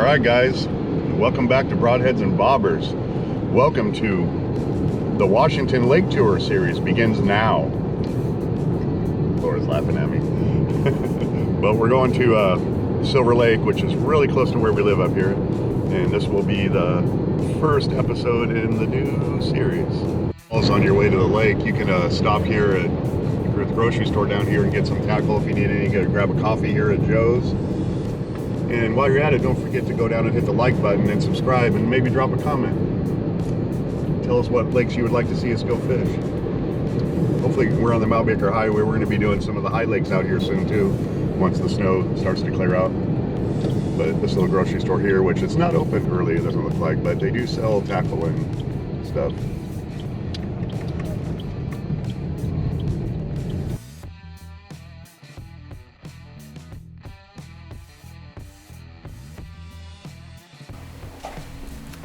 Alright guys, welcome back to Broadheads and Bobbers. Welcome to the Washington Lake Tour series. Begins now. Laura's laughing at me. But we're going to Silver Lake, which is really close to where we live up here. And this will be the first episode in the new series. Also on your way to the lake, you can stop here at the grocery store down here and get some tackle if you need any. Go grab a coffee here at Joe's. And while you're at it, don't forget to go down and hit the like button and subscribe and maybe drop a comment. Tell us what lakes you would like to see us go fish. Hopefully we're on the Malbaker Highway. We're going to be doing some of the high lakes out here soon too, once the snow starts to clear out. But this little grocery store here, which it's not open early, it doesn't look like, but they do sell tackle and stuff.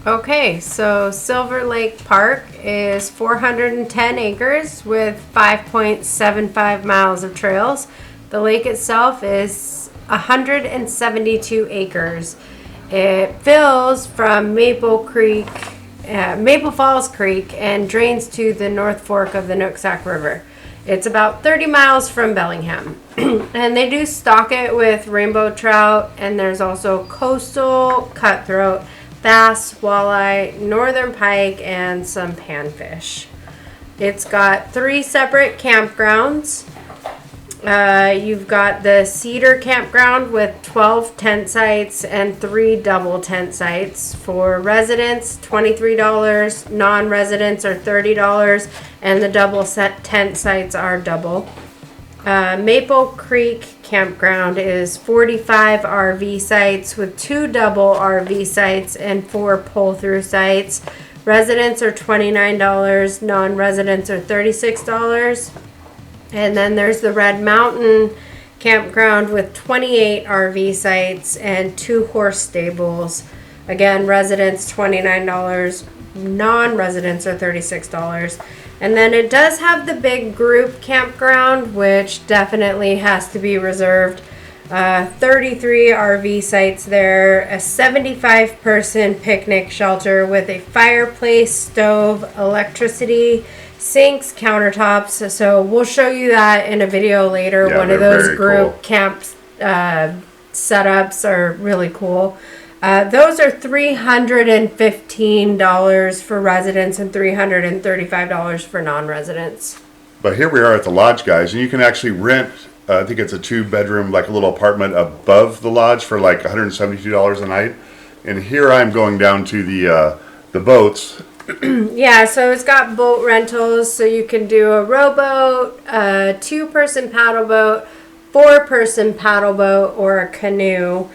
Okay, so Silver Lake Park is 410 acres with 5.75 miles of trails. The lake itself is 172 acres. It fills from Maple Falls Creek and drains to the North Fork of the Nooksack River. It's about 30 miles from Bellingham. And they do stock it with rainbow trout, and there's also coastal, cutthroat, bass, walleye, northern pike, and some panfish. It's got 3 separate campgrounds. You've got the Cedar Campground with 12 tent sites and 3 double tent sites. For residents, $23. Non-residents are $30, and the double set tent sites are double. Maple Creek Campground is 45 RV sites with 2 double RV sites and 4 pull-through sites. Residents are $29, non-residents are $36. And then there's the Red Mountain Campground with 28 RV sites and 2 horse stables. Again, residents $29, non-residents are $36. And then it does have the big group campground, which definitely has to be reserved. 33 RV sites there, a 75-person picnic shelter with a fireplace, stove, electricity, sinks, countertops. So we'll show you that in a video later. Yeah, one of those group cool. camp setups are really cool. Those are $315 for residents and $335 for non-residents. But here we are at the lodge, guys, and you can actually rent, I think it's a 2-bedroom, like a little apartment above the lodge for like $172 a night. And here I'm going down to the boats. Yeah, so it's got boat rentals, so you can do a rowboat, a 2-person paddle boat, 4-person paddle boat, or a canoe.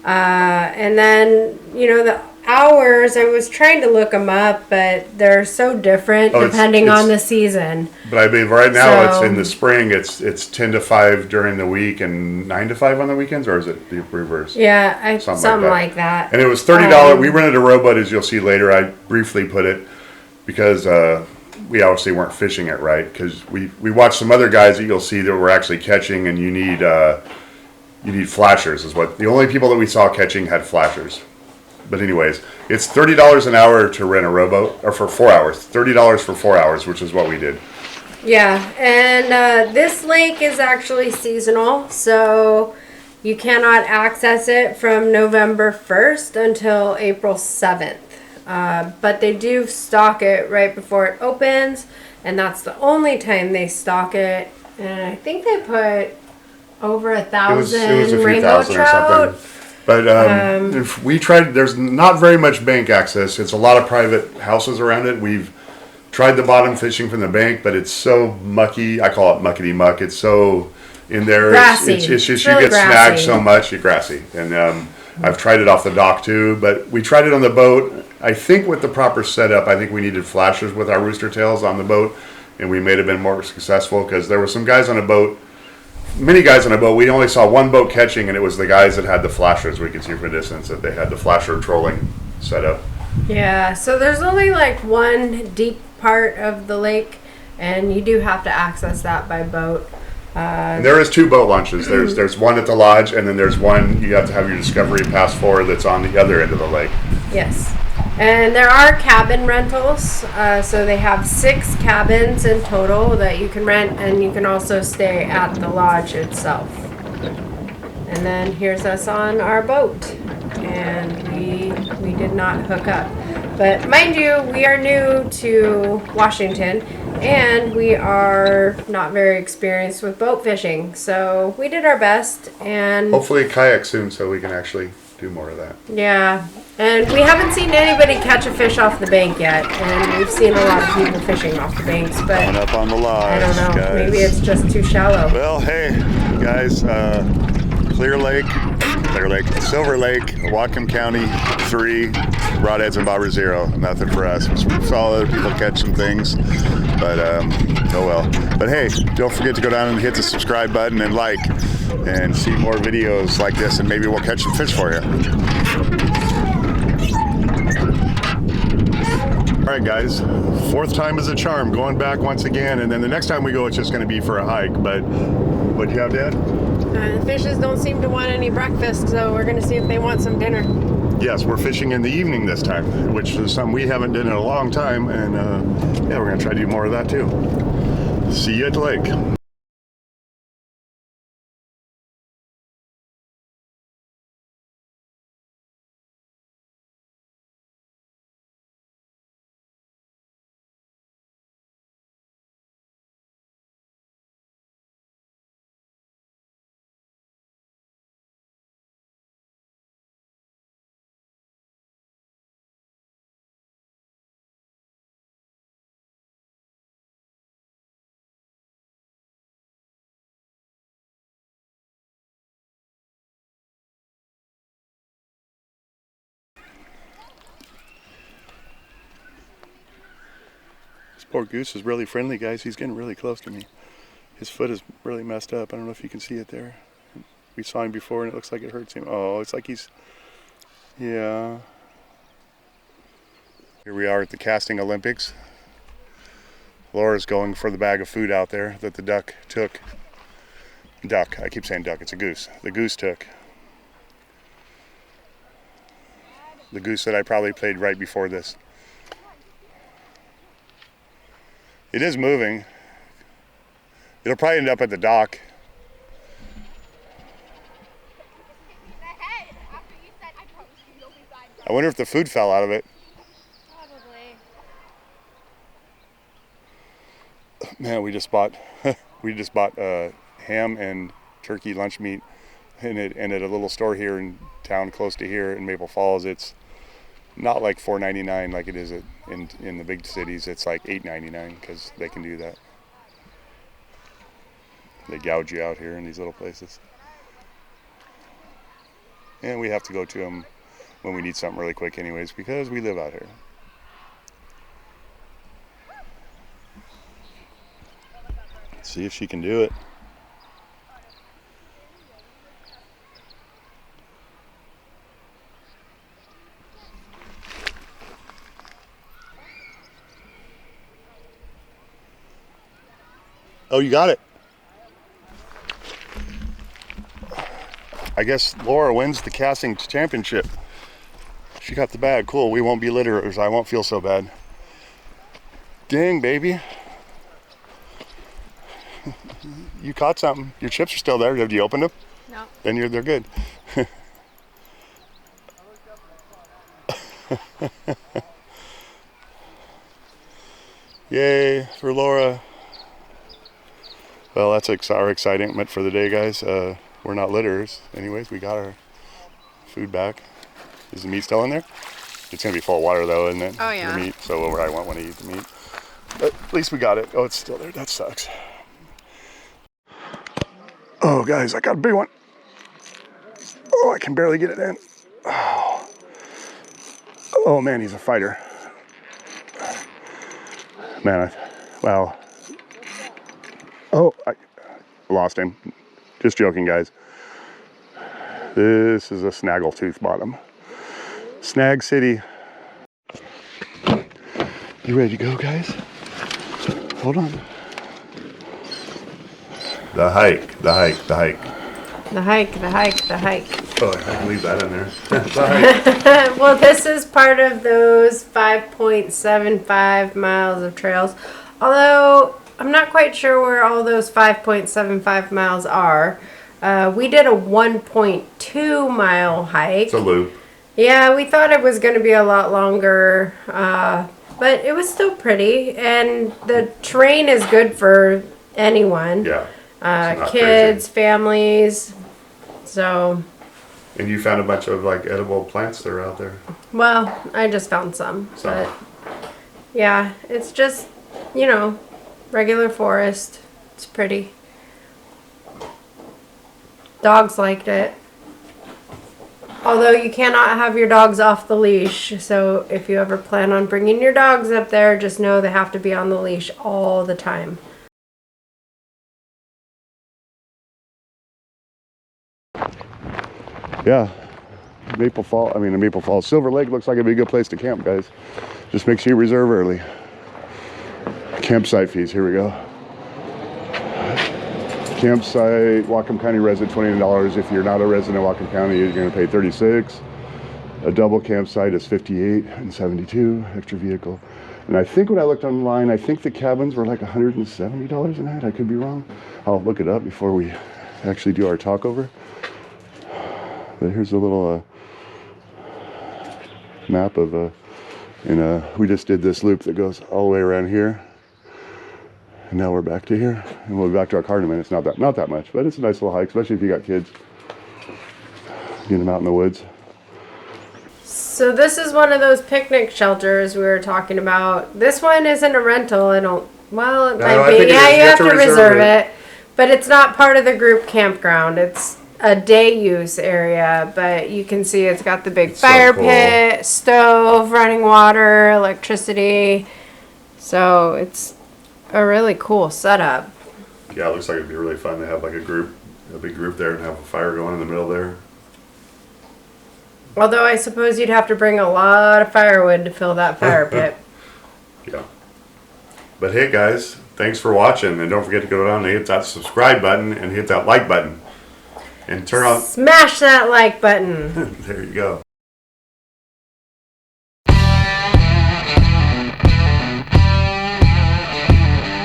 And then, you know, the hours, I was trying to look them up, but they're so different depending on the season. But I mean, right now it's in the spring, it's 10 to 5 during the week and 9 to 5 on the weekends, or is it the reverse? Yeah, something like that. And it was $30. We rented a rowboat, as you'll see later. I briefly put it because we obviously weren't fishing it right, because we watched some other guys that you'll see that were actually catching, and you need flashers is what the only people that we saw catching had flashers. But anyways, it's $30 an hour to rent a rowboat, or for 4 hours. $30 for 4 hours, which is what we did. Yeah, and this lake is actually seasonal, so you cannot access it from November 1st until April 7th. But they do stock it right before it opens, and that's the only time they stock it. And I think they put over 1,000 rainbow trout. But if we tried, there's not very much bank access. It's a lot of private houses around it. We've tried the bottom fishing from the bank, but it's so mucky. I call it muckety muck. It's so in there. Grassy. It's just really you get grassy. snagged so much. You're grassy. And I've tried it off the dock too, but we tried it on the boat. I think with the proper setup, I think we needed flashers with our rooster tails on the boat, and we may have been more successful because there were some guys on a boat. Many guys on a boat. We only saw one boat catching, and it was the guys that had the flashers. We could see from a distance that they had the flasher trolling set up. Yeah, so there's only like one deep part of the lake, and you do have to access that by boat. And there is 2 boat launches. There's one at the lodge, and then there's one you have to have your Discovery Pass for that's on the other end of the lake. Yes. And there are cabin rentals. So they have 6 cabins in total that you can rent, and you can also stay at the lodge itself. And then here's us on our boat. And we did not hook up. But mind you, we are new to Washington, and we are not very experienced with boat fishing. So we did our best, and hopefully kayak soon so we can actually do more of that. Yeah, and we haven't seen anybody catch a fish off the bank yet, and we've seen a lot of people fishing off the banks, but Coming up on the lodge, I don't know, guys. Maybe it's just too shallow. Well, hey, guys, Silver Lake, Whatcom County 3, Broadheads and Bobbers 0. Nothing for us. We saw other people catch some things, but oh well. But hey, don't forget to go down and hit the subscribe button and like, and see more videos like this, and maybe we'll catch some fish for you. All right, guys, 4th time is a charm. Going back once again, and then the next time we go, it's just going to be for a hike. But what'd you have, Dad? The fishes don't seem to want any breakfast, so we're going to see if they want some dinner. Yes, we're fishing in the evening this time, which is something we haven't done in a long time, and yeah, we're going to try to do more of that too. See you at the lake. Poor goose is really friendly, guys. He's getting really close to me. His foot is really messed up. I don't know if you can see it there. We saw him before and it looks like it hurts him. Oh, it's like he's, yeah. Here we are at the Casting Olympics. Laura's going for the bag of food out there that the duck took. Duck, I keep saying duck, it's a goose. The goose took. The goose that I probably played right before this. It is moving. It'll probably end up at the dock. I wonder if the food fell out of it. Probably. Man, we just bought ham and turkey lunch meat, and at a little store here in town close to here in Maple Falls. It's not like $4.99 like it is in the big cities. It's like $8.99 because they can do that. They gouge you out here in these little places. And we have to go to them when we need something really quick anyways because we live out here. Let's see if she can do it. Oh, you got it. I guess Laura wins the casting championship. She got the bag. Cool. We won't be litterers. I won't feel so bad. Dang, baby. You caught something. Your chips are still there. Have you opened them? No. Then they're good. Yay for Laura. Well, that's our excitement for the day, guys. We're not litterers. Anyways, we got our food back. Is the meat still in there? It's going to be full of water, though, isn't it? Oh, yeah. The meat, so I won't want to eat the meat. But at least we got it. Oh, it's still there. That sucks. Oh, guys, I got a big one. Oh, I can barely get it in. Oh man, he's a fighter. Man, wow. Oh, I lost him. Just joking, guys. This is a snaggletooth bottom. Snag City. You ready to go, guys? Hold on. The hike, the hike, the hike. The hike, the hike, the hike. Oh, I can leave that in there. The hike. Well, this is part of those 5.75 miles of trails. Although, I'm not quite sure where all those 5.75 miles are. We did a 1.2 mile hike. It's a loop. Yeah, we thought it was going to be a lot longer, but it was still pretty. And the terrain is good for anyone. Yeah. Kids, families. So. And you found a bunch of like edible plants that are out there. Well, I just found some. But yeah, it's just, you know, regular forest. It's pretty. Dogs liked it. Although you cannot have your dogs off the leash. So if you ever plan on bringing your dogs up there, just know they have to be on the leash all the time. Yeah, Maple Falls. Silver Lake looks like it'd be a good place to camp, guys. Just make sure you reserve early. Campsite fees, here we go. Campsite, Whatcom County resident, $29. If you're not a resident of Whatcom County, you're gonna pay $36. A double campsite is $58 and $72, extra vehicle. And I think when I looked online, I think the cabins were like $170 a night. I could be wrong. I'll look it up before we actually do our talk over. But here's a little map of, we just did this loop that goes all the way around here. And now we're back to here. And we'll be back to our car in a minute. It's not that much, but it's a nice little hike, especially if you got kids. Get them out in the woods. So this is one of those picnic shelters we were talking about. This one isn't a rental. It might be. Yeah, you have to reserve it. But it's not part of the group campground. It's a day use area, but you can see it's got the big fire pit, stove, running water, electricity. So it's a really cool setup. Yeah, it looks like it'd be really fun to have like a big group there and have a fire going in the middle there. Although I suppose you'd have to bring a lot of firewood to fill that fire pit. Yeah. But hey guys, thanks for watching, and don't forget to go down and hit that subscribe button and hit that like button. And turn on. Smash that like button. There you go.